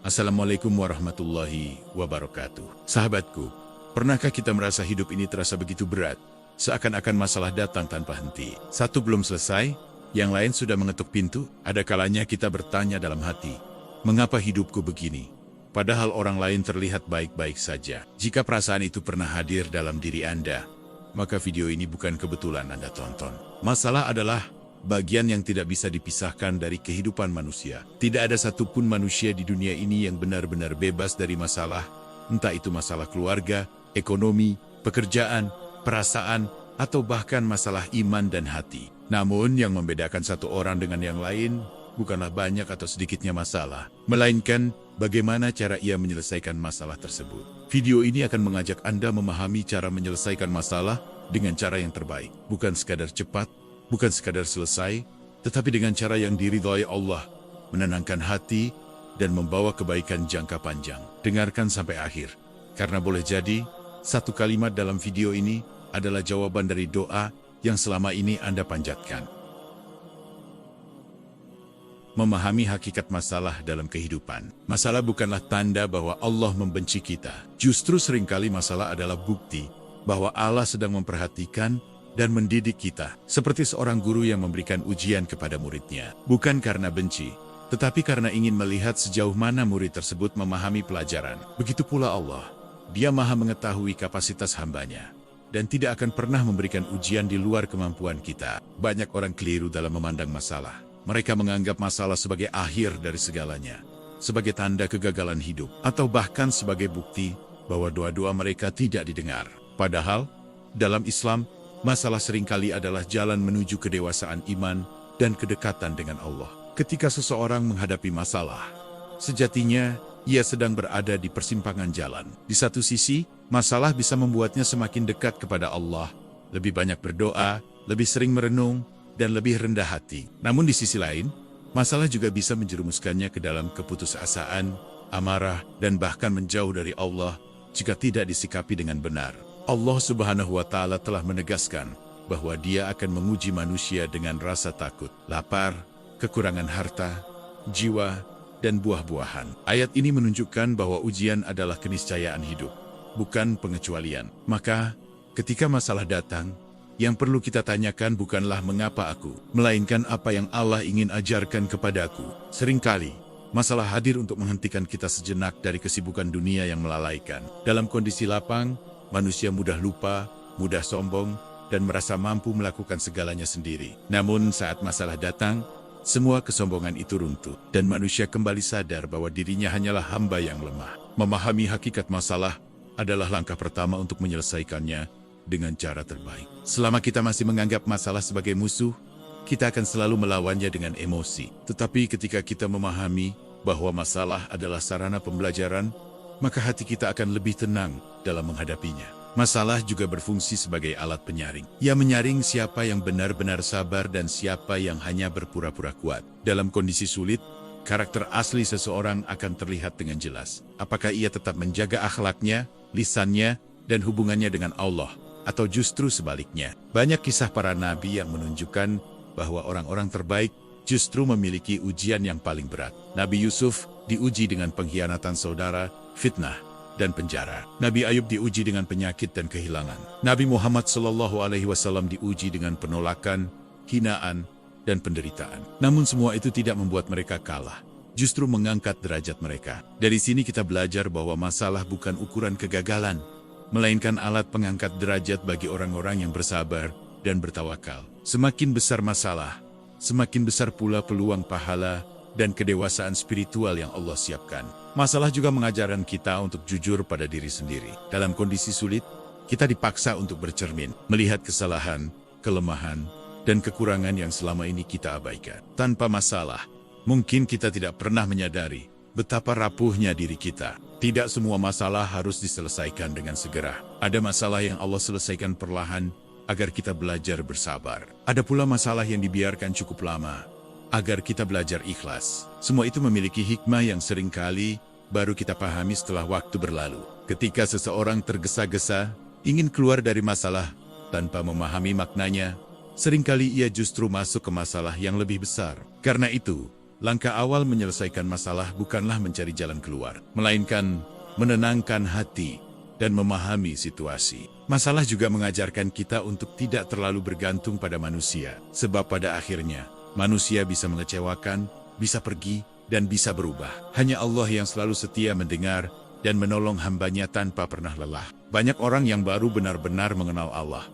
Assalamualaikum warahmatullahi wabarakatuh. Sahabatku, pernahkah kita merasa hidup ini terasa begitu berat? Seakan-akan masalah datang tanpa henti. Satu belum selesai, yang lain sudah mengetuk pintu. Ada kalanya kita bertanya dalam hati, mengapa hidupku begini? Padahal orang lain terlihat baik-baik saja. Jika perasaan itu pernah hadir dalam diri Anda, maka video ini bukan kebetulan Anda tonton. Masalah adalah bagian yang tidak bisa dipisahkan dari kehidupan manusia. Tidak ada satupun manusia di dunia ini yang benar-benar bebas dari masalah, entah itu masalah keluarga, ekonomi, pekerjaan, perasaan, atau bahkan masalah iman dan hati. Namun yang membedakan satu orang dengan yang lain bukanlah banyak atau sedikitnya masalah, melainkan bagaimana cara ia menyelesaikan masalah tersebut. Video ini akan mengajak Anda memahami cara menyelesaikan masalah dengan cara yang terbaik, bukan sekadar cepat, bukan sekadar selesai, tetapi dengan cara yang diridhai Allah, menenangkan hati, dan membawa kebaikan jangka panjang. Dengarkan sampai akhir, karena boleh jadi, satu kalimat dalam video ini adalah jawaban dari doa yang selama ini Anda panjatkan. Memahami hakikat masalah dalam kehidupan. Masalah bukanlah tanda bahwa Allah membenci kita. Justru seringkali masalah adalah bukti bahwa Allah sedang memperhatikan dan mendidik kita, seperti seorang guru yang memberikan ujian kepada muridnya. Bukan karena benci, tetapi karena ingin melihat sejauh mana murid tersebut memahami pelajaran. Begitu pula Allah, Dia Maha mengetahui kapasitas hambanya, dan tidak akan pernah memberikan ujian di luar kemampuan kita. Banyak orang keliru dalam memandang masalah. Mereka menganggap masalah sebagai akhir dari segalanya, sebagai tanda kegagalan hidup, atau bahkan sebagai bukti bahwa doa-doa mereka tidak didengar. Padahal, dalam Islam, masalah seringkali adalah jalan menuju kedewasaan iman dan kedekatan dengan Allah. Ketika seseorang menghadapi masalah, sejatinya ia sedang berada di persimpangan jalan. Di satu sisi, masalah bisa membuatnya semakin dekat kepada Allah, lebih banyak berdoa, lebih sering merenung, dan lebih rendah hati. Namun di sisi lain, masalah juga bisa menjerumuskannya ke dalam keputusasaan, amarah, dan bahkan menjauh dari Allah jika tidak disikapi dengan benar. Allah Subhanahu wa Ta'ala telah menegaskan bahwa Dia akan menguji manusia dengan rasa takut, lapar, kekurangan harta, jiwa, dan buah-buahan. Ayat ini menunjukkan bahwa ujian adalah keniscayaan hidup, bukan pengecualian. Maka, ketika masalah datang, yang perlu kita tanyakan bukanlah mengapa aku, melainkan apa yang Allah ingin ajarkan kepadaku. Seringkali, masalah hadir untuk menghentikan kita sejenak dari kesibukan dunia yang melalaikan. Dalam kondisi lapang, manusia mudah lupa, mudah sombong, dan merasa mampu melakukan segalanya sendiri. Namun saat masalah datang, semua kesombongan itu runtuh, dan manusia kembali sadar bahwa dirinya hanyalah hamba yang lemah. Memahami hakikat masalah adalah langkah pertama untuk menyelesaikannya dengan cara terbaik. Selama kita masih menganggap masalah sebagai musuh, kita akan selalu melawannya dengan emosi. Tetapi ketika kita memahami bahwa masalah adalah sarana pembelajaran, maka hati kita akan lebih tenang dalam menghadapinya. Masalah juga berfungsi sebagai alat penyaring. Ia menyaring siapa yang benar-benar sabar dan siapa yang hanya berpura-pura kuat. Dalam kondisi sulit, karakter asli seseorang akan terlihat dengan jelas. Apakah ia tetap menjaga akhlaknya, lisannya, dan hubungannya dengan Allah, atau justru sebaliknya. Banyak kisah para nabi yang menunjukkan bahwa orang-orang terbaik justru memiliki ujian yang paling berat. Nabi Yusuf diuji dengan pengkhianatan saudara, fitnah, dan penjara. Nabi Ayub diuji dengan penyakit dan kehilangan. Nabi Muhammad SAW diuji dengan penolakan, hinaan, dan penderitaan. Namun semua itu tidak membuat mereka kalah, justru mengangkat derajat mereka. Dari sini kita belajar bahwa masalah bukan ukuran kegagalan, melainkan alat pengangkat derajat bagi orang-orang yang bersabar dan bertawakal. Semakin besar masalah, semakin besar pula peluang pahala dan kedewasaan spiritual yang Allah siapkan. Masalah juga mengajarkan kita untuk jujur pada diri sendiri. Dalam kondisi sulit, kita dipaksa untuk bercermin, melihat kesalahan, kelemahan, dan kekurangan yang selama ini kita abaikan. Tanpa masalah, mungkin kita tidak pernah menyadari betapa rapuhnya diri kita. Tidak semua masalah harus diselesaikan dengan segera. Ada masalah yang Allah selesaikan perlahan agar kita belajar bersabar. Ada pula masalah yang dibiarkan cukup lama agar kita belajar ikhlas. Semua itu memiliki hikmah yang seringkali baru kita pahami setelah waktu berlalu. Ketika seseorang tergesa-gesa ingin keluar dari masalah tanpa memahami maknanya, seringkali ia justru masuk ke masalah yang lebih besar. Karena itu, Langkah awal menyelesaikan masalah bukanlah mencari jalan keluar, melainkan menenangkan hati dan memahami situasi. Masalah juga mengajarkan kita untuk tidak terlalu bergantung pada manusia, sebab pada akhirnya manusia bisa mengecewakan, bisa pergi, dan bisa berubah. Hanya Allah yang selalu setia mendengar dan menolong hambanya tanpa pernah lelah. Banyak orang yang baru benar-benar mengenal Allah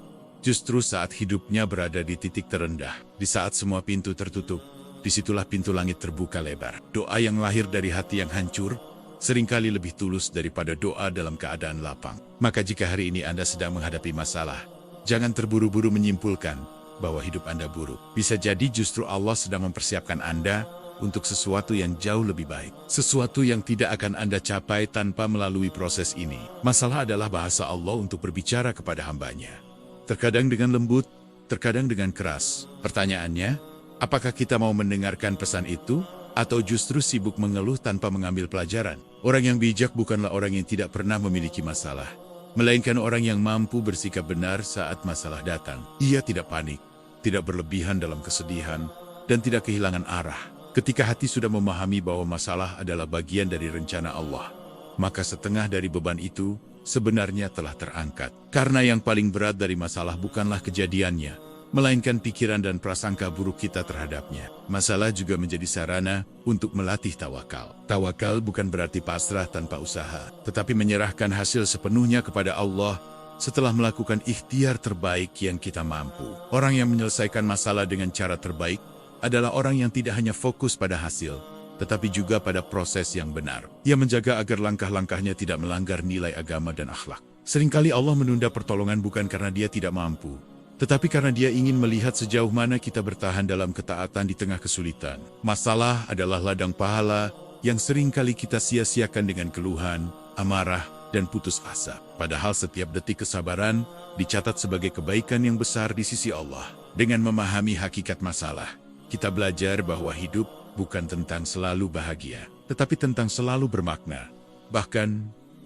justru saat hidupnya berada di titik terendah. Di saat semua pintu tertutup, disitulah pintu langit terbuka lebar. Doa yang lahir dari hati yang hancur seringkali lebih tulus daripada doa dalam keadaan lapang. Maka jika hari ini Anda sedang menghadapi masalah, jangan terburu-buru menyimpulkan bahwa hidup Anda buruk. Bisa jadi justru Allah sedang mempersiapkan Anda untuk sesuatu yang jauh lebih baik. Sesuatu yang tidak akan Anda capai tanpa melalui proses ini. Masalah adalah bahasa Allah untuk berbicara kepada hambanya. Terkadang dengan lembut, terkadang dengan keras. Pertanyaannya, apakah kita mau mendengarkan pesan itu? Atau justru sibuk mengeluh tanpa mengambil pelajaran? Orang yang bijak bukanlah orang yang tidak pernah memiliki masalah, melainkan orang yang mampu bersikap benar saat masalah datang. Ia tidak panik, tidak berlebihan dalam kesedihan, dan tidak kehilangan arah. Ketika hati sudah memahami bahwa masalah adalah bagian dari rencana Allah, maka setengah dari beban itu sebenarnya telah terangkat. Karena yang paling berat dari masalah bukanlah kejadiannya, melainkan pikiran dan prasangka buruk kita terhadapnya. Masalah juga menjadi sarana untuk melatih tawakal. Tawakal bukan berarti pasrah tanpa usaha, tetapi menyerahkan hasil sepenuhnya kepada Allah setelah melakukan ikhtiar terbaik yang kita mampu. Orang yang menyelesaikan masalah dengan cara terbaik adalah orang yang tidak hanya fokus pada hasil, tetapi juga pada proses yang benar. Ia menjaga agar langkah-langkahnya tidak melanggar nilai agama dan akhlak. Seringkali Allah menunda pertolongan bukan karena Dia tidak mampu, tetapi karena Dia ingin melihat sejauh mana kita bertahan dalam ketaatan di tengah kesulitan. Masalah adalah ladang pahala yang seringkali kita sia-siakan dengan keluhan, amarah, dan putus asa. Padahal setiap detik kesabaran dicatat sebagai kebaikan yang besar di sisi Allah. Dengan memahami hakikat masalah, kita belajar bahwa hidup bukan tentang selalu bahagia, tetapi tentang selalu bermakna. Bahkan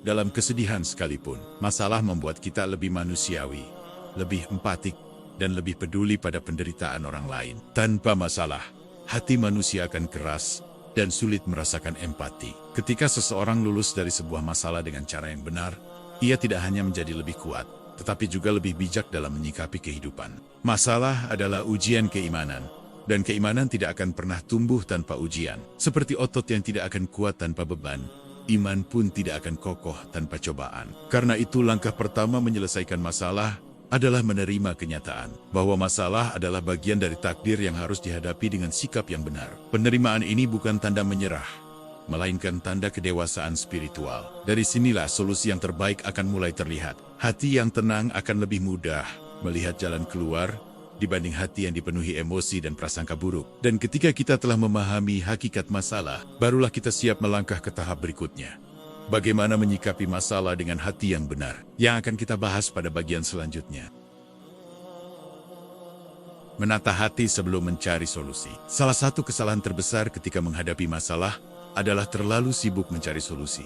dalam kesedihan sekalipun, masalah membuat kita lebih manusiawi, lebih empatik, dan lebih peduli pada penderitaan orang lain. Tanpa masalah, hati manusia akan keras dan sulit merasakan empati. Ketika seseorang lulus dari sebuah masalah dengan cara yang benar, ia tidak hanya menjadi lebih kuat, tetapi juga lebih bijak dalam menyikapi kehidupan. Masalah adalah ujian keimanan, dan keimanan tidak akan pernah tumbuh tanpa ujian. Seperti otot yang tidak akan kuat tanpa beban, iman pun tidak akan kokoh tanpa cobaan. Karena itu langkah pertama menyelesaikan masalah adalah menerima kenyataan bahwa masalah adalah bagian dari takdir yang harus dihadapi dengan sikap yang benar. Penerimaan ini bukan tanda menyerah, melainkan tanda kedewasaan spiritual. Dari sinilah solusi yang terbaik akan mulai terlihat. Hati yang tenang akan lebih mudah melihat jalan keluar dibanding hati yang dipenuhi emosi dan prasangka buruk. Dan ketika kita telah memahami hakikat masalah, barulah kita siap melangkah ke tahap berikutnya. Bagaimana menyikapi masalah dengan hati yang benar, yang akan kita bahas pada bagian selanjutnya. Menata hati sebelum mencari solusi. Salah satu kesalahan terbesar ketika menghadapi masalah adalah terlalu sibuk mencari solusi,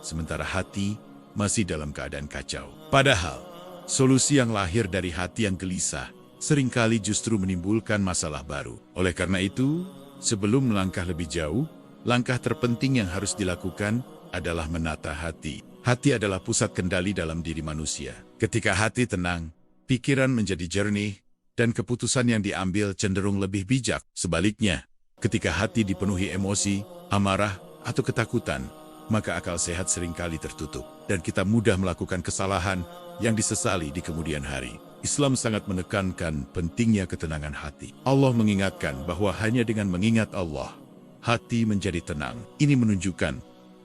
sementara hati masih dalam keadaan kacau. Padahal, solusi yang lahir dari hati yang gelisah seringkali justru menimbulkan masalah baru. Oleh karena itu, sebelum melangkah lebih jauh, langkah terpenting yang harus dilakukan adalah menata hati. Hati adalah pusat kendali dalam diri manusia. Ketika hati tenang, pikiran menjadi jernih, dan keputusan yang diambil cenderung lebih bijak. Sebaliknya, ketika hati dipenuhi emosi, amarah, atau ketakutan, maka akal sehat seringkali tertutup, dan kita mudah melakukan kesalahan yang disesali di kemudian hari. Islam sangat menekankan pentingnya ketenangan hati. Allah mengingatkan bahwa hanya dengan mengingat Allah, hati menjadi tenang. Ini menunjukkan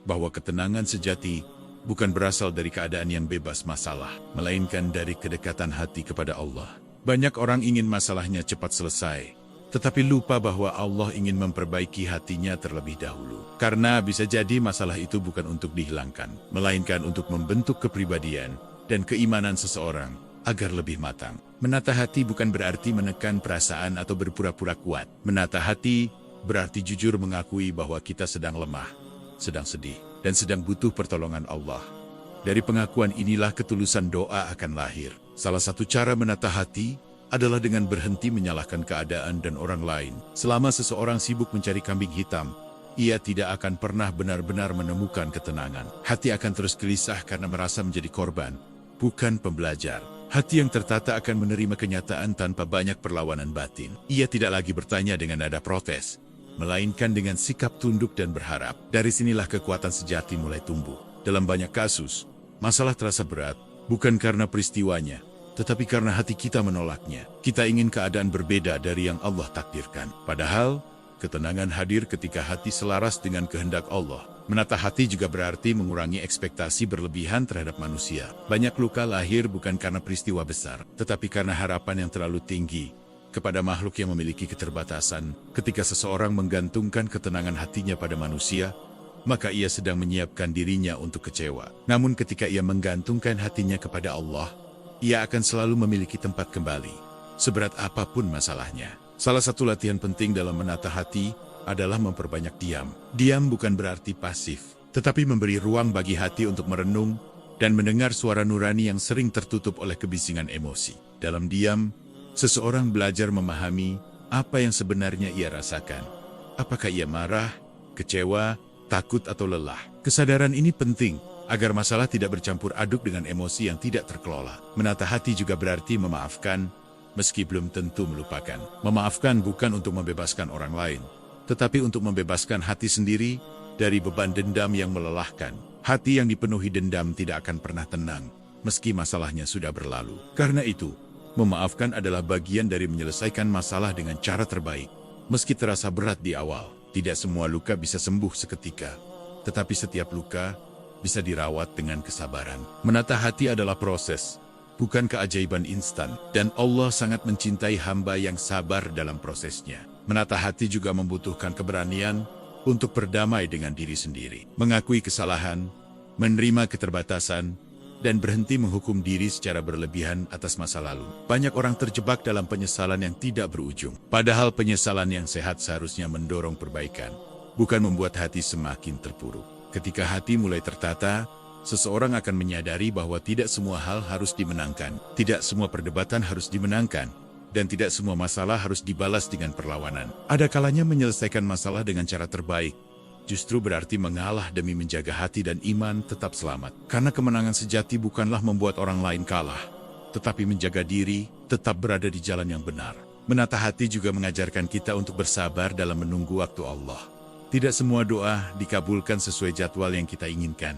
bahwa ketenangan sejati bukan berasal dari keadaan yang bebas masalah, melainkan dari kedekatan hati kepada Allah. Banyak orang ingin masalahnya cepat selesai, tetapi lupa bahwa Allah ingin memperbaiki hatinya terlebih dahulu. Karena bisa jadi masalah itu bukan untuk dihilangkan, melainkan untuk membentuk kepribadian dan keimanan seseorang agar lebih matang. Menata hati bukan berarti menekan perasaan atau berpura-pura kuat. Menata hati berarti jujur mengakui bahwa kita sedang lemah, sedang sedih, dan sedang butuh pertolongan Allah. Dari pengakuan inilah ketulusan doa akan lahir. Salah satu cara menata hati adalah dengan berhenti menyalahkan keadaan dan orang lain. Selama seseorang sibuk mencari kambing hitam, ia tidak akan pernah benar-benar menemukan ketenangan. Hati akan terus gelisah karena merasa menjadi korban, bukan pembelajar. Hati yang tertata akan menerima kenyataan tanpa banyak perlawanan batin. Ia tidak lagi bertanya dengan nada protes, melainkan dengan sikap tunduk dan berharap. Dari sinilah kekuatan sejati mulai tumbuh. Dalam banyak kasus, masalah terasa berat, bukan karena peristiwanya, tetapi karena hati kita menolaknya. Kita ingin keadaan berbeda dari yang Allah takdirkan. Padahal, ketenangan hadir ketika hati selaras dengan kehendak Allah. Menata hati juga berarti mengurangi ekspektasi berlebihan terhadap manusia. Banyak luka lahir bukan karena peristiwa besar, tetapi karena harapan yang terlalu tinggi kepada makhluk yang memiliki keterbatasan. Ketika seseorang menggantungkan ketenangan hatinya pada manusia, maka ia sedang menyiapkan dirinya untuk kecewa. Namun ketika ia menggantungkan hatinya kepada Allah, ia akan selalu memiliki tempat kembali, seberat apapun masalahnya. Salah satu latihan penting dalam menata hati adalah memperbanyak diam. Diam bukan berarti pasif, tetapi memberi ruang bagi hati untuk merenung dan mendengar suara nurani yang sering tertutup oleh kebisingan emosi. Dalam diam, seseorang belajar memahami apa yang sebenarnya ia rasakan. Apakah ia marah, kecewa, takut atau lelah? Kesadaran ini penting agar masalah tidak bercampur aduk dengan emosi yang tidak terkelola. Menata hati juga berarti memaafkan, meski belum tentu melupakan. Memaafkan bukan untuk membebaskan orang lain, tetapi untuk membebaskan hati sendiri dari beban dendam yang melelahkan. Hati yang dipenuhi dendam tidak akan pernah tenang, meski masalahnya sudah berlalu. Karena itu, memaafkan adalah bagian dari menyelesaikan masalah dengan cara terbaik. Meski terasa berat di awal, tidak semua luka bisa sembuh seketika, tetapi setiap luka bisa dirawat dengan kesabaran. Menata hati adalah proses, bukan keajaiban instan, dan Allah sangat mencintai hamba yang sabar dalam prosesnya. Menata hati juga membutuhkan keberanian untuk berdamai dengan diri sendiri, mengakui kesalahan, menerima keterbatasan, dan berhenti menghukum diri secara berlebihan atas masa lalu. Banyak orang terjebak dalam penyesalan yang tidak berujung, padahal penyesalan yang sehat seharusnya mendorong perbaikan, bukan membuat hati semakin terpuruk. Ketika hati mulai tertata, seseorang akan menyadari bahwa tidak semua hal harus dimenangkan, tidak semua perdebatan harus dimenangkan, dan tidak semua masalah harus dibalas dengan perlawanan. Ada kalanya menyelesaikan masalah dengan cara terbaik justru berarti mengalah demi menjaga hati dan iman tetap selamat. Karena kemenangan sejati bukanlah membuat orang lain kalah, tetapi menjaga diri tetap berada di jalan yang benar. Menata hati juga mengajarkan kita untuk bersabar dalam menunggu waktu Allah. Tidak semua doa dikabulkan sesuai jadwal yang kita inginkan,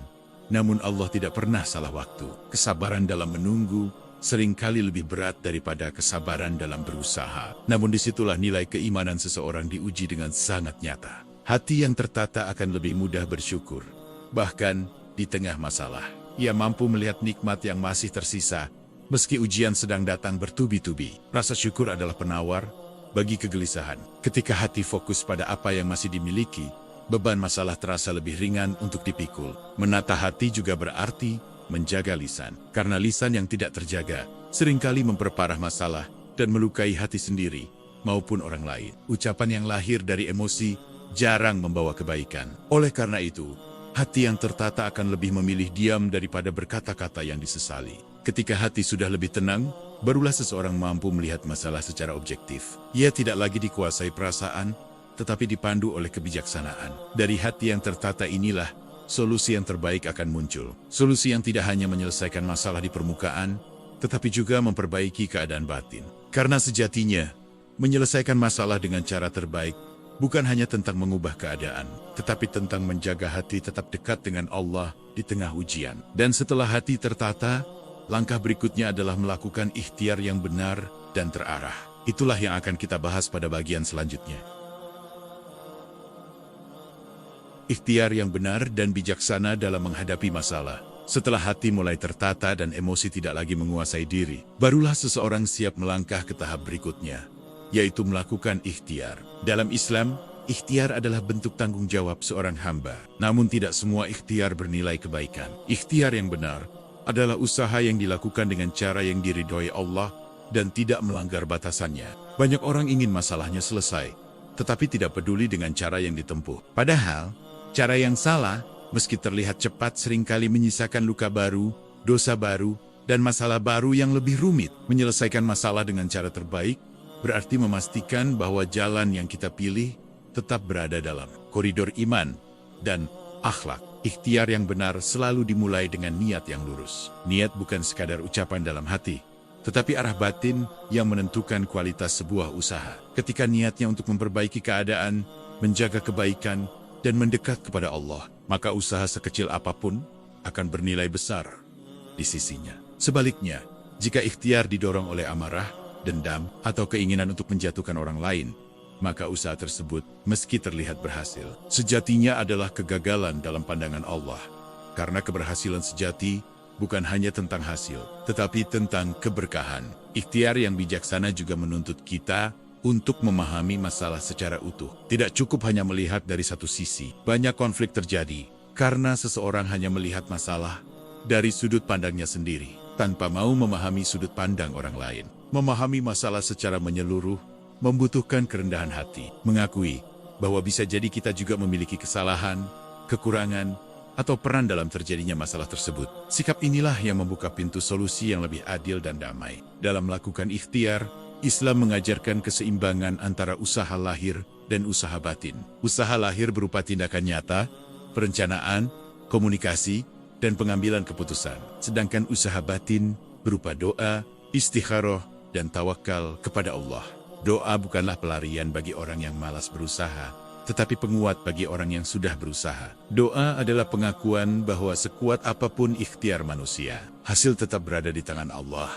namun Allah tidak pernah salah waktu. Kesabaran dalam menunggu seringkali lebih berat daripada kesabaran dalam berusaha. Namun disitulah nilai keimanan seseorang diuji dengan sangat nyata. Hati yang tertata akan lebih mudah bersyukur. Bahkan di tengah masalah, ia mampu melihat nikmat yang masih tersisa, meski ujian sedang datang bertubi-tubi. Rasa syukur adalah penawar bagi kegelisahan. Ketika hati fokus pada apa yang masih dimiliki, beban masalah terasa lebih ringan untuk dipikul. Menata hati juga berarti menjaga lisan, karena lisan yang tidak terjaga seringkali memperparah masalah dan melukai hati sendiri maupun orang lain. Ucapan yang lahir dari emosi jarang membawa kebaikan. Oleh karena itu, hati yang tertata akan lebih memilih diam daripada berkata-kata yang disesali. Ketika hati sudah lebih tenang, barulah seseorang mampu melihat masalah secara objektif. Ia tidak lagi dikuasai perasaan, tetapi dipandu oleh kebijaksanaan. Dari hati yang tertata inilah solusi yang terbaik akan muncul. Solusi yang tidak hanya menyelesaikan masalah di permukaan, tetapi juga memperbaiki keadaan batin. Karena sejatinya, menyelesaikan masalah dengan cara terbaik bukan hanya tentang mengubah keadaan, tetapi tentang menjaga hati tetap dekat dengan Allah di tengah ujian. Dan setelah hati tertata, langkah berikutnya adalah melakukan ikhtiar yang benar dan terarah. Itulah yang akan kita bahas pada bagian selanjutnya. Ikhtiar yang benar dan bijaksana dalam menghadapi masalah. Setelah hati mulai tertata dan emosi tidak lagi menguasai diri, barulah seseorang siap melangkah ke tahap berikutnya, yaitu melakukan ikhtiar. Dalam Islam, ikhtiar adalah bentuk tanggung jawab seorang hamba. Namun tidak semua ikhtiar bernilai kebaikan. Ikhtiar yang benar adalah usaha yang dilakukan dengan cara yang diridhoi Allah dan tidak melanggar batasannya. Banyak orang ingin masalahnya selesai, tetapi tidak peduli dengan cara yang ditempuh. Padahal, cara yang salah, meski terlihat cepat, seringkali menyisakan luka baru, dosa baru, dan masalah baru yang lebih rumit. Menyelesaikan masalah dengan cara terbaik berarti memastikan bahwa jalan yang kita pilih tetap berada dalam koridor iman dan akhlak. Ikhtiar yang benar selalu dimulai dengan niat yang lurus. Niat bukan sekadar ucapan dalam hati, tetapi arah batin yang menentukan kualitas sebuah usaha. Ketika niatnya untuk memperbaiki keadaan, menjaga kebaikan, dan mendekat kepada Allah, maka usaha sekecil apapun akan bernilai besar di sisinya. Sebaliknya, jika ikhtiar didorong oleh amarah, dendam, atau keinginan untuk menjatuhkan orang lain, maka usaha tersebut, meski terlihat berhasil, sejatinya adalah kegagalan dalam pandangan Allah. Karena keberhasilan sejati bukan hanya tentang hasil, tetapi tentang keberkahan. Ikhtiar yang bijaksana juga menuntut kita untuk memahami masalah secara utuh. Tidak cukup hanya melihat dari satu sisi. Banyak konflik terjadi karena seseorang hanya melihat masalah dari sudut pandangnya sendiri, tanpa mau memahami sudut pandang orang lain. Memahami masalah secara menyeluruh membutuhkan kerendahan hati, mengakui bahwa bisa jadi kita juga memiliki kesalahan, kekurangan, atau peran dalam terjadinya masalah tersebut. Sikap inilah yang membuka pintu solusi yang lebih adil dan damai. Dalam melakukan ikhtiar, Islam mengajarkan keseimbangan antara usaha lahir dan usaha batin. Usaha lahir berupa tindakan nyata, perencanaan, komunikasi, dan pengambilan keputusan. Sedangkan usaha batin berupa doa, istikharah, dan tawakal kepada Allah. Doa bukanlah pelarian bagi orang yang malas berusaha, tetapi penguat bagi orang yang sudah berusaha. Doa adalah pengakuan bahwa sekuat apapun ikhtiar manusia, hasil tetap berada di tangan Allah.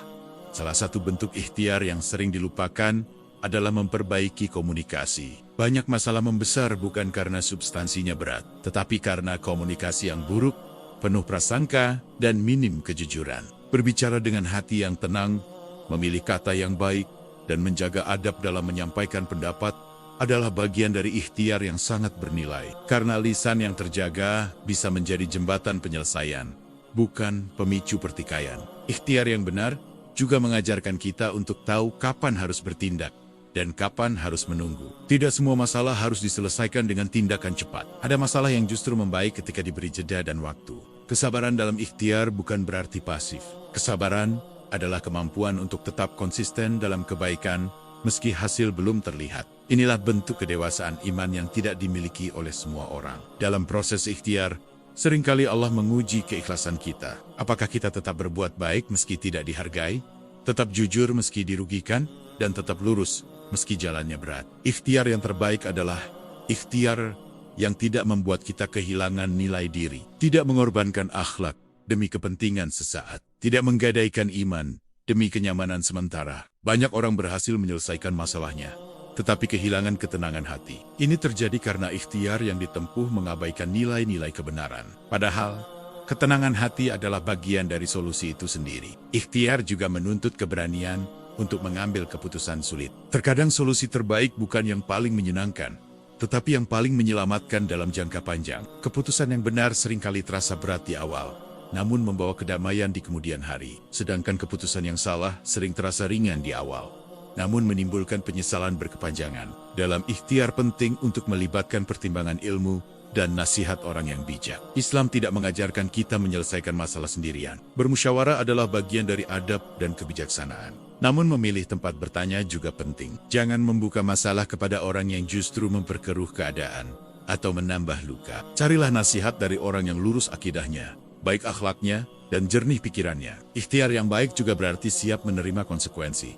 Salah satu bentuk ikhtiar yang sering dilupakan adalah memperbaiki komunikasi. Banyak masalah membesar bukan karena substansinya berat, tetapi karena komunikasi yang buruk, penuh prasangka, dan minim kejujuran. Berbicara dengan hati yang tenang, memilih kata yang baik, dan menjaga adab dalam menyampaikan pendapat adalah bagian dari ikhtiar yang sangat bernilai. Karena lisan yang terjaga bisa menjadi jembatan penyelesaian, bukan pemicu pertikaian. Ikhtiar yang benar juga mengajarkan kita untuk tahu kapan harus bertindak dan kapan harus menunggu. Tidak semua masalah harus diselesaikan dengan tindakan cepat. Ada masalah yang justru membaik ketika diberi jeda dan waktu. Kesabaran dalam ikhtiar bukan berarti pasif. Kesabaran adalah kemampuan untuk tetap konsisten dalam kebaikan meski hasil belum terlihat. Inilah bentuk kedewasaan iman yang tidak dimiliki oleh semua orang. Dalam proses ikhtiar, seringkali Allah menguji keikhlasan kita. Apakah kita tetap berbuat baik meski tidak dihargai, tetap jujur meski dirugikan, dan tetap lurus meski jalannya berat. Ikhtiar yang terbaik adalah ikhtiar yang tidak membuat kita kehilangan nilai diri, tidak mengorbankan akhlak demi kepentingan sesaat, tidak menggadaikan iman demi kenyamanan sementara. Banyak orang berhasil menyelesaikan masalahnya, tetapi kehilangan ketenangan hati. Ini terjadi karena ikhtiar yang ditempuh mengabaikan nilai-nilai kebenaran. Padahal, ketenangan hati adalah bagian dari solusi itu sendiri. Ikhtiar juga menuntut keberanian untuk mengambil keputusan sulit. Terkadang solusi terbaik bukan yang paling menyenangkan, tetapi yang paling menyelamatkan dalam jangka panjang. Keputusan yang benar seringkali terasa berat di awal, namun membawa kedamaian di kemudian hari. Sedangkan keputusan yang salah sering terasa ringan di awal, namun menimbulkan penyesalan berkepanjangan. Dalam ikhtiar penting untuk melibatkan pertimbangan ilmu dan nasihat orang yang bijak. Islam tidak mengajarkan kita menyelesaikan masalah sendirian. Bermusyawarah adalah bagian dari adab dan kebijaksanaan. Namun memilih tempat bertanya juga penting. Jangan membuka masalah kepada orang yang justru memperkeruh keadaan atau menambah luka. Carilah nasihat dari orang yang lurus akidahnya, baik akhlaknya, dan jernih pikirannya. Ikhtiar yang baik juga berarti siap menerima konsekuensi.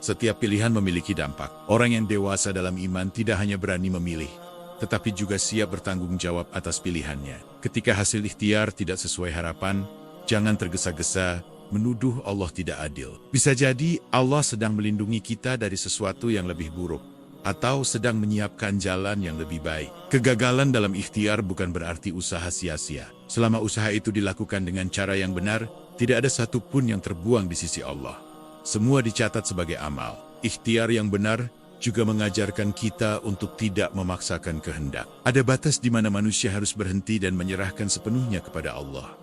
Setiap pilihan memiliki dampak. Orang yang dewasa dalam iman tidak hanya berani memilih, tetapi juga siap bertanggung jawab atas pilihannya. Ketika hasil ikhtiar tidak sesuai harapan, jangan tergesa-gesa menuduh Allah tidak adil. Bisa jadi Allah sedang melindungi kita dari sesuatu yang lebih buruk, atau sedang menyiapkan jalan yang lebih baik. Kegagalan dalam ikhtiar bukan berarti usaha sia-sia. Selama usaha itu dilakukan dengan cara yang benar, tidak ada satupun yang terbuang di sisi Allah. Semua dicatat sebagai amal. Ikhtiar yang benar juga mengajarkan kita untuk tidak memaksakan kehendak. Ada batas di mana manusia harus berhenti dan menyerahkan sepenuhnya kepada Allah.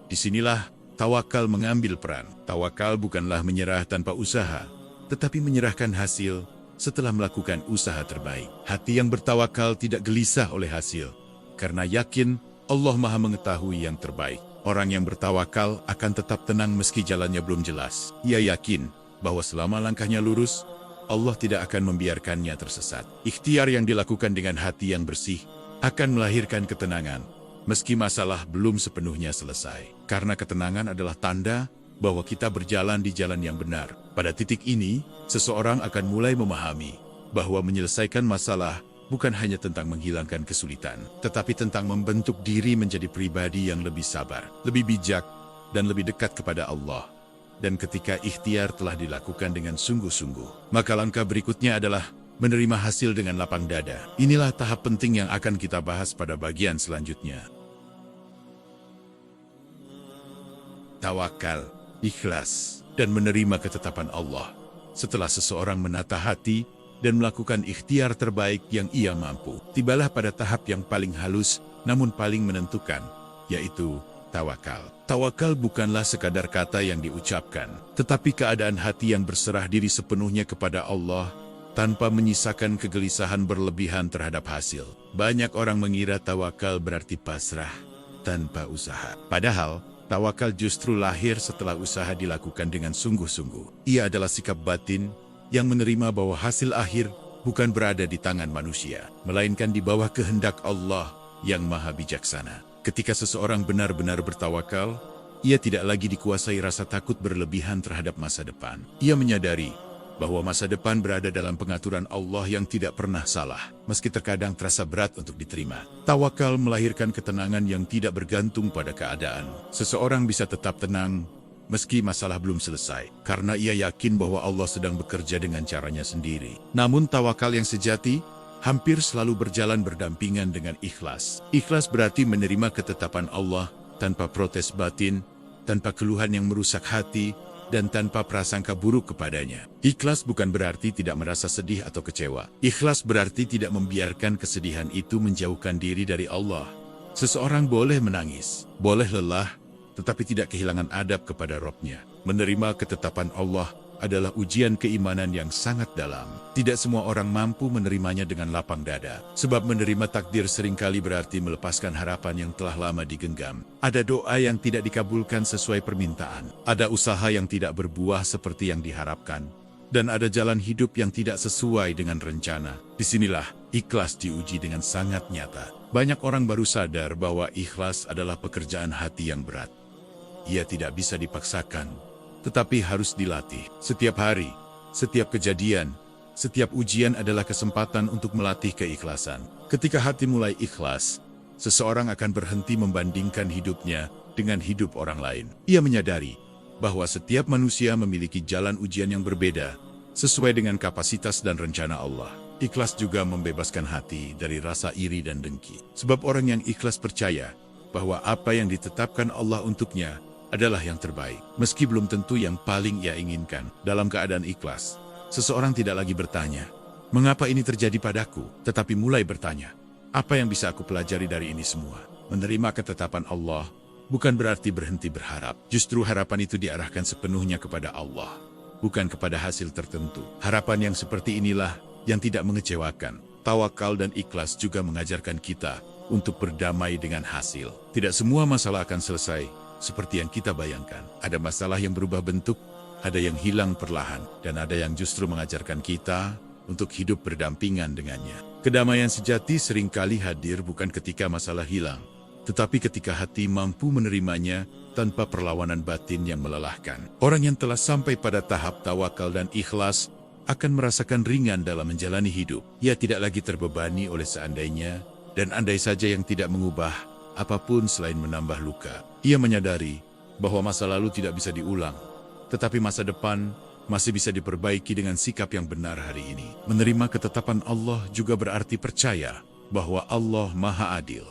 Disinilah tawakal mengambil peran. Tawakal bukanlah menyerah tanpa usaha, tetapi menyerahkan hasil setelah melakukan usaha terbaik. Hati yang bertawakal tidak gelisah oleh hasil, karena yakin Allah Maha mengetahui yang terbaik. Orang yang bertawakal akan tetap tenang meski jalannya belum jelas. Ia yakin bahwa selama langkahnya lurus, Allah tidak akan membiarkannya tersesat. Ikhtiar yang dilakukan dengan hati yang bersih akan melahirkan ketenangan, meski masalah belum sepenuhnya selesai. Karena ketenangan adalah tanda bahwa kita berjalan di jalan yang benar. Pada titik ini, seseorang akan mulai memahami bahwa menyelesaikan masalah bukan hanya tentang menghilangkan kesulitan, tetapi tentang membentuk diri menjadi pribadi yang lebih sabar, lebih bijak, dan lebih dekat kepada Allah. Dan ketika ikhtiar telah dilakukan dengan sungguh-sungguh, maka langkah berikutnya adalah menerima hasil dengan lapang dada. Inilah tahap penting yang akan kita bahas pada bagian selanjutnya. Tawakal, ikhlas, dan menerima ketetapan Allah. Setelah seseorang menata hati dan melakukan ikhtiar terbaik yang ia mampu, tibalah pada tahap yang paling halus namun paling menentukan, yaitu tawakal. Tawakal bukanlah sekadar kata yang diucapkan, tetapi keadaan hati yang berserah diri sepenuhnya kepada Allah tanpa menyisakan kegelisahan berlebihan terhadap hasil. Banyak orang mengira tawakal berarti pasrah tanpa usaha. Padahal, tawakal justru lahir setelah usaha dilakukan dengan sungguh-sungguh. Ia adalah sikap batin yang menerima bahwa hasil akhir bukan berada di tangan manusia, melainkan di bawah kehendak Allah yang maha bijaksana. Ketika seseorang benar-benar bertawakal, ia tidak lagi dikuasai rasa takut berlebihan terhadap masa depan. Ia menyadari bahwa masa depan berada dalam pengaturan Allah yang tidak pernah salah, meski terkadang terasa berat untuk diterima. Tawakal melahirkan ketenangan yang tidak bergantung pada keadaan. Seseorang bisa tetap tenang meski masalah belum selesai, karena ia yakin bahwa Allah sedang bekerja dengan caranya sendiri. Namun tawakal yang sejati hampir selalu berjalan berdampingan dengan ikhlas. Ikhlas berarti menerima ketetapan Allah tanpa protes batin, tanpa keluhan yang merusak hati, dan tanpa prasangka buruk kepadanya. Ikhlas bukan berarti tidak merasa sedih atau kecewa. Ikhlas berarti tidak membiarkan kesedihan itu menjauhkan diri dari Allah. Seseorang boleh menangis, boleh lelah, tetapi tidak kehilangan adab kepada Rabb-Nya. Menerima ketetapan Allah adalah ujian keimanan yang sangat dalam. Tidak semua orang mampu menerimanya dengan lapang dada. Sebab menerima takdir seringkali berarti melepaskan harapan yang telah lama digenggam. Ada doa yang tidak dikabulkan sesuai permintaan. Ada usaha yang tidak berbuah seperti yang diharapkan. Dan ada jalan hidup yang tidak sesuai dengan rencana. Disinilah ikhlas diuji dengan sangat nyata. Banyak orang baru sadar bahwa ikhlas adalah pekerjaan hati yang berat. Ia tidak bisa dipaksakan, tetapi harus dilatih. Setiap hari, setiap kejadian, setiap ujian adalah kesempatan untuk melatih keikhlasan. Ketika hati mulai ikhlas, seseorang akan berhenti membandingkan hidupnya dengan hidup orang lain. Ia menyadari bahwa setiap manusia memiliki jalan ujian yang berbeda, sesuai dengan kapasitas dan rencana Allah. Ikhlas juga membebaskan hati dari rasa iri dan dengki. Sebab orang yang ikhlas percaya bahwa apa yang ditetapkan Allah untuknya adalah yang terbaik, meski belum tentu yang paling ia inginkan. Dalam keadaan ikhlas, seseorang tidak lagi bertanya, "Mengapa ini terjadi padaku?" tetapi mulai bertanya, "Apa yang bisa aku pelajari dari ini semua?" Menerima ketetapan Allah bukan berarti berhenti berharap. Justru harapan itu diarahkan sepenuhnya kepada Allah, bukan kepada hasil tertentu. Harapan yang seperti inilah yang tidak mengecewakan. Tawakal dan ikhlas juga mengajarkan kita untuk berdamai dengan hasil. Tidak semua masalah akan selesai seperti yang kita bayangkan. Ada masalah yang berubah bentuk, ada yang hilang perlahan, dan ada yang justru mengajarkan kita untuk hidup berdampingan dengannya. Kedamaian sejati seringkali hadir bukan ketika masalah hilang, tetapi ketika hati mampu menerimanya tanpa perlawanan batin yang melelahkan. Orang yang telah sampai pada tahap tawakal dan ikhlas akan merasakan ringan dalam menjalani hidup. Ia tidak lagi terbebani oleh seandainya dan andai saja yang tidak mengubah apapun selain menambah luka. Ia menyadari bahwa masa lalu tidak bisa diulang, tetapi masa depan masih bisa diperbaiki dengan sikap yang benar hari ini. Menerima ketetapan Allah juga berarti percaya bahwa Allah Maha Adil.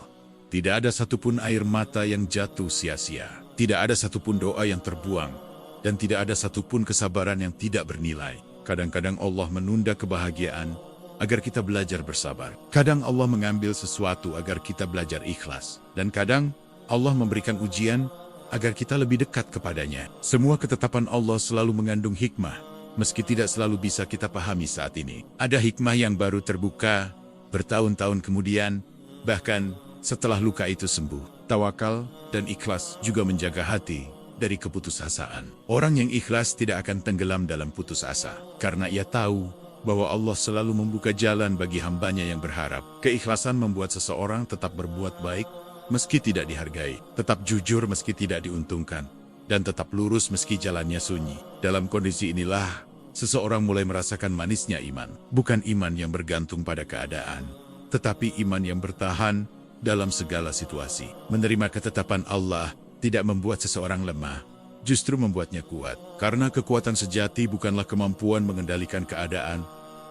Tidak ada satupun air mata yang jatuh sia-sia. Tidak ada satupun doa yang terbuang. Dan tidak ada satupun kesabaran yang tidak bernilai. Kadang-kadang Allah menunda kebahagiaan agar kita belajar bersabar. Kadang Allah mengambil sesuatu agar kita belajar ikhlas. Dan kadang Allah memberikan ujian agar kita lebih dekat kepadanya. Semua ketetapan Allah selalu mengandung hikmah, meski tidak selalu bisa kita pahami saat ini. Ada hikmah yang baru terbuka bertahun-tahun kemudian, bahkan setelah luka itu sembuh. tawakal, dan ikhlas juga menjaga hati dari keputusasaan. Orang yang ikhlas tidak akan tenggelam dalam putus asa, karena ia tahu bahwa Allah selalu membuka jalan bagi hambanya yang berharap. Keikhlasan membuat seseorang tetap berbuat baik meski tidak dihargai, tetap jujur meski tidak diuntungkan, dan tetap lurus meski jalannya sunyi. Dalam kondisi inilah, seseorang mulai merasakan manisnya iman. Bukan iman yang bergantung pada keadaan, tetapi iman yang bertahan dalam segala situasi. Menerima ketetapan Allah tidak membuat seseorang lemah, justru membuatnya kuat. Karena kekuatan sejati bukanlah kemampuan mengendalikan keadaan,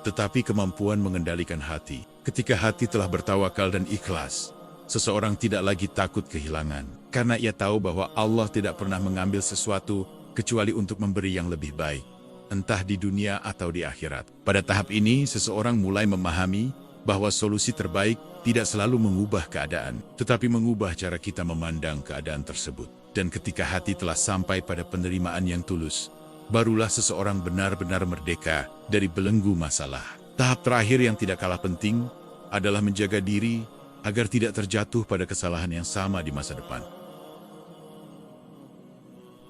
tetapi kemampuan mengendalikan hati. Ketika hati telah bertawakal dan ikhlas, seseorang tidak lagi takut kehilangan. Karena ia tahu bahwa Allah tidak pernah mengambil sesuatu kecuali untuk memberi yang lebih baik, entah di dunia atau di akhirat. Pada tahap ini, seseorang mulai memahami bahwa solusi terbaik tidak selalu mengubah keadaan, tetapi mengubah cara kita memandang keadaan tersebut. Dan ketika hati telah sampai pada penerimaan yang tulus, barulah seseorang benar-benar merdeka dari belenggu masalah. Tahap terakhir yang tidak kalah penting adalah menjaga diri agar tidak terjatuh pada kesalahan yang sama di masa depan.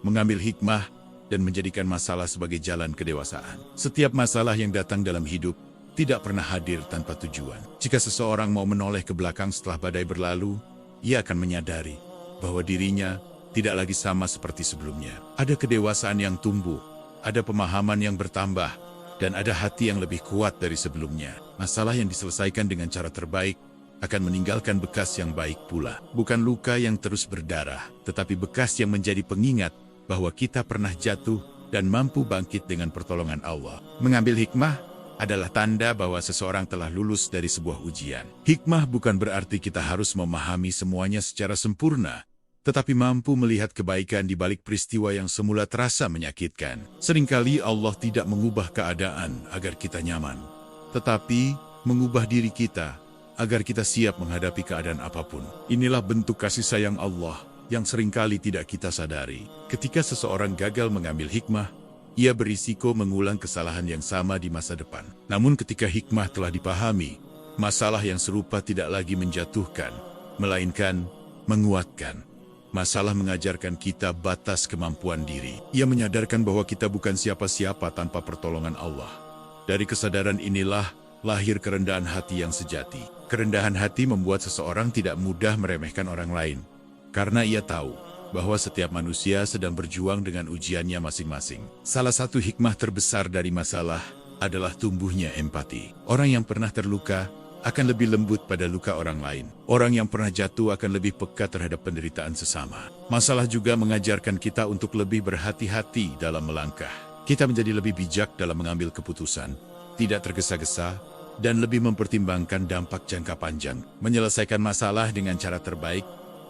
Mengambil hikmah dan menjadikan masalah sebagai jalan kedewasaan. Setiap masalah yang datang dalam hidup tidak pernah hadir tanpa tujuan. Jika seseorang mau menoleh ke belakang setelah badai berlalu, ia akan menyadari bahwa dirinya tidak lagi sama seperti sebelumnya. Ada kedewasaan yang tumbuh, ada pemahaman yang bertambah, dan ada hati yang lebih kuat dari sebelumnya. Masalah yang diselesaikan dengan cara terbaik akan meninggalkan bekas yang baik pula. Bukan luka yang terus berdarah, tetapi bekas yang menjadi pengingat bahwa kita pernah jatuh dan mampu bangkit dengan pertolongan Allah. Mengambil hikmah adalah tanda bahwa seseorang telah lulus dari sebuah ujian. Hikmah bukan berarti kita harus memahami semuanya secara sempurna, tetapi mampu melihat kebaikan di balik peristiwa yang semula terasa menyakitkan. Seringkali Allah tidak mengubah keadaan agar kita nyaman, tetapi mengubah diri kita agar kita siap menghadapi keadaan apapun. Inilah bentuk kasih sayang Allah yang seringkali tidak kita sadari. Ketika seseorang gagal mengambil hikmah, ia berisiko mengulang kesalahan yang sama di masa depan. Namun ketika hikmah telah dipahami, masalah yang serupa tidak lagi menjatuhkan, melainkan menguatkan. Masalah mengajarkan kita batas kemampuan diri. Ia menyadarkan bahwa kita bukan siapa-siapa tanpa pertolongan Allah. Dari kesadaran inilah lahir kerendahan hati yang sejati. Kerendahan hati membuat seseorang tidak mudah meremehkan orang lain, karena ia tahu bahwa setiap manusia sedang berjuang dengan ujiannya masing-masing. Salah satu hikmah terbesar dari masalah adalah tumbuhnya empati. Orang yang pernah terluka akan lebih lembut pada luka orang lain. Orang yang pernah jatuh akan lebih peka terhadap penderitaan sesama. Masalah juga mengajarkan kita untuk lebih berhati-hati dalam melangkah. Kita menjadi lebih bijak dalam mengambil keputusan, tidak tergesa-gesa, dan lebih mempertimbangkan dampak jangka panjang. Menyelesaikan masalah dengan cara terbaik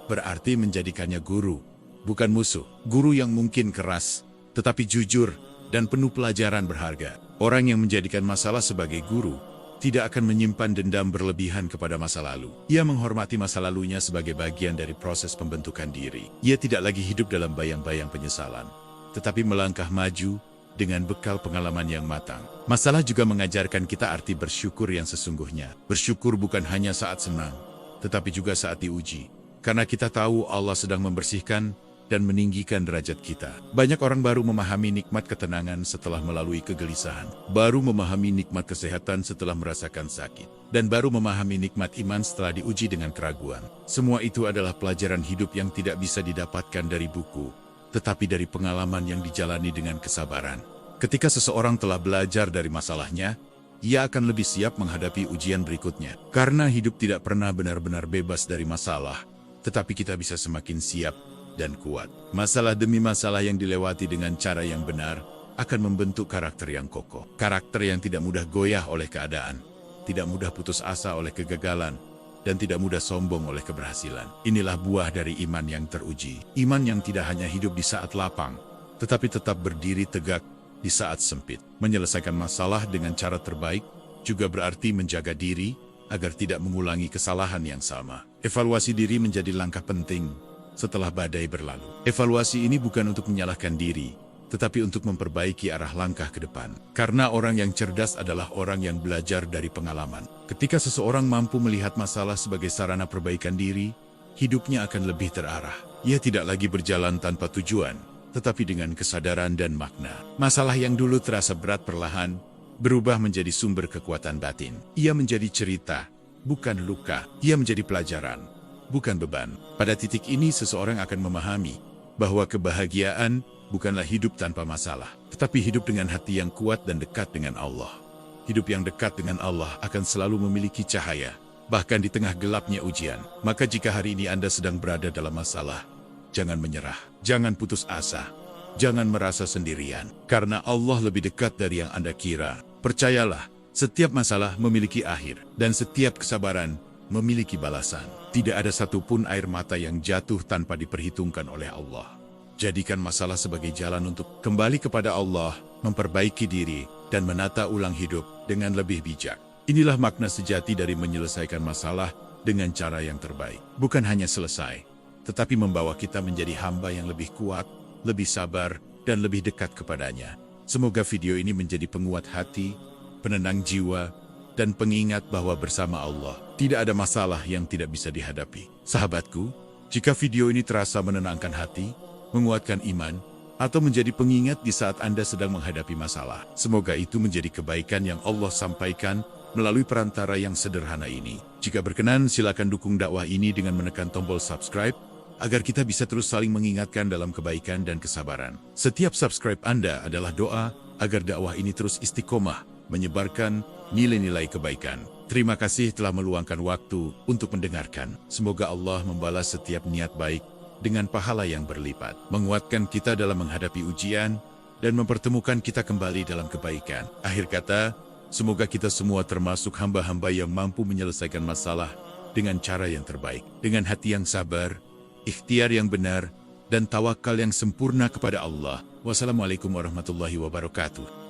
berarti menjadikannya guru, bukan musuh. Guru yang mungkin keras, tetapi jujur dan penuh pelajaran berharga. Orang yang menjadikan masalah sebagai guru tidak akan menyimpan dendam berlebihan kepada masa lalu. Ia menghormati masa lalunya sebagai bagian dari proses pembentukan diri. Ia tidak lagi hidup dalam bayang-bayang penyesalan, tetapi melangkah maju dengan bekal pengalaman yang matang. Masalah juga mengajarkan kita arti bersyukur yang sesungguhnya. Bersyukur bukan hanya saat senang, tetapi juga saat diuji. Karena kita tahu Allah sedang membersihkan dan meninggikan derajat kita. Banyak orang baru memahami nikmat ketenangan setelah melalui kegelisahan. Baru memahami nikmat kesehatan setelah merasakan sakit. Dan baru memahami nikmat iman setelah diuji dengan keraguan. Semua itu adalah pelajaran hidup yang tidak bisa didapatkan dari buku, tetapi dari pengalaman yang dijalani dengan kesabaran. Ketika seseorang telah belajar dari masalahnya, ia akan lebih siap menghadapi ujian berikutnya. Karena hidup tidak pernah benar-benar bebas dari masalah, tetapi kita bisa semakin siap dan kuat. Masalah demi masalah yang dilewati dengan cara yang benar akan membentuk karakter yang kokoh. Karakter yang tidak mudah goyah oleh keadaan, tidak mudah putus asa oleh kegagalan, dan tidak mudah sombong oleh keberhasilan. Inilah buah dari iman yang teruji. Iman yang tidak hanya hidup di saat lapang, tetapi tetap berdiri tegak di saat sempit. Menyelesaikan masalah dengan cara terbaik juga berarti menjaga diri agar tidak mengulangi kesalahan yang sama. Evaluasi diri menjadi langkah penting setelah badai berlalu. Evaluasi ini bukan untuk menyalahkan diri, tetapi untuk memperbaiki arah langkah ke depan. Karena orang yang cerdas adalah orang yang belajar dari pengalaman. Ketika seseorang mampu melihat masalah sebagai sarana perbaikan diri, hidupnya akan lebih terarah. Ia tidak lagi berjalan tanpa tujuan, tetapi dengan kesadaran dan makna. Masalah yang dulu terasa berat perlahan berubah menjadi sumber kekuatan batin. Ia menjadi cerita, bukan luka. Ia menjadi pelajaran, bukan beban. Pada titik ini seseorang akan memahami bahwa kebahagiaan bukanlah hidup tanpa masalah, tetapi hidup dengan hati yang kuat dan dekat dengan Allah. Hidup yang dekat dengan Allah akan selalu memiliki cahaya, bahkan di tengah gelapnya ujian. Maka jika hari ini Anda sedang berada dalam masalah, jangan menyerah, jangan putus asa, jangan merasa sendirian, karena Allah lebih dekat dari yang Anda kira. Percayalah, setiap masalah memiliki akhir, dan setiap kesabaran memiliki balasan. Tidak ada satupun air mata yang jatuh tanpa diperhitungkan oleh Allah. Jadikan masalah sebagai jalan untuk kembali kepada Allah, memperbaiki diri, dan menata ulang hidup dengan lebih bijak. Inilah makna sejati dari menyelesaikan masalah dengan cara yang terbaik. Bukan hanya selesai, tetapi membawa kita menjadi hamba yang lebih kuat, lebih sabar, dan lebih dekat kepadanya. Semoga video ini menjadi penguat hati, penenang jiwa, dan pengingat bahwa bersama Allah tidak ada masalah yang tidak bisa dihadapi. Sahabatku, jika video ini terasa menenangkan hati, menguatkan iman, atau menjadi pengingat di saat Anda sedang menghadapi masalah, semoga itu menjadi kebaikan yang Allah sampaikan melalui perantara yang sederhana ini. Jika berkenan, silakan dukung dakwah ini dengan menekan tombol subscribe, agar kita bisa terus saling mengingatkan dalam kebaikan dan kesabaran. Setiap subscribe Anda adalah doa agar dakwah ini terus istiqomah, menyebarkan nilai-nilai kebaikan. Terima kasih telah meluangkan waktu untuk mendengarkan. Semoga Allah membalas setiap niat baik dengan pahala yang berlipat, menguatkan kita dalam menghadapi ujian, dan mempertemukan kita kembali dalam kebaikan. Akhir kata, semoga kita semua termasuk hamba-hamba yang mampu menyelesaikan masalah dengan cara yang terbaik, dengan hati yang sabar, ikhtiar yang benar, dan tawakal yang sempurna kepada Allah. Wassalamualaikum warahmatullahi wabarakatuh.